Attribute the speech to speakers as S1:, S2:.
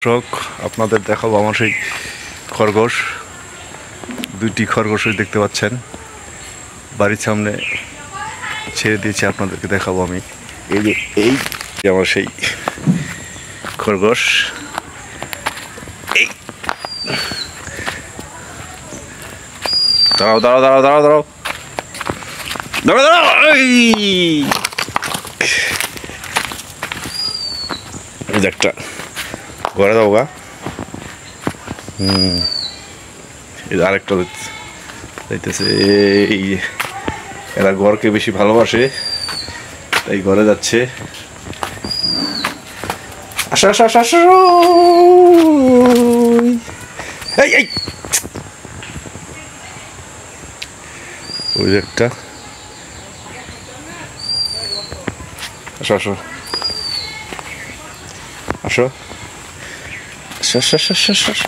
S1: দর্শক আপনাদের দেখাবো আমার সেই খরগোশ, দুইটি খরগোশই দেখতে পাচ্ছেন বাড়ির সামনে ছেড়ে দিয়েছি। আপনাদেরকে দেখাবো আমি এই আমার সেই খরগোশ। এই দাঁড়াও দাঁড়াও দাঁড়াও দাঁড়াও দাঁড়াও দাঁড়াও দাঁড়াও এই একটা ঘরে দাও গা। এটা আরেকটা যাইতেছে। এই এরা ঘরকে বেশি ভালোবাসে তাই ঘরে যাচ্ছে। আসো আসো আসো আসো। এই এই ওই একটা। আসো আসো আসো আসো আসো আসো আসো।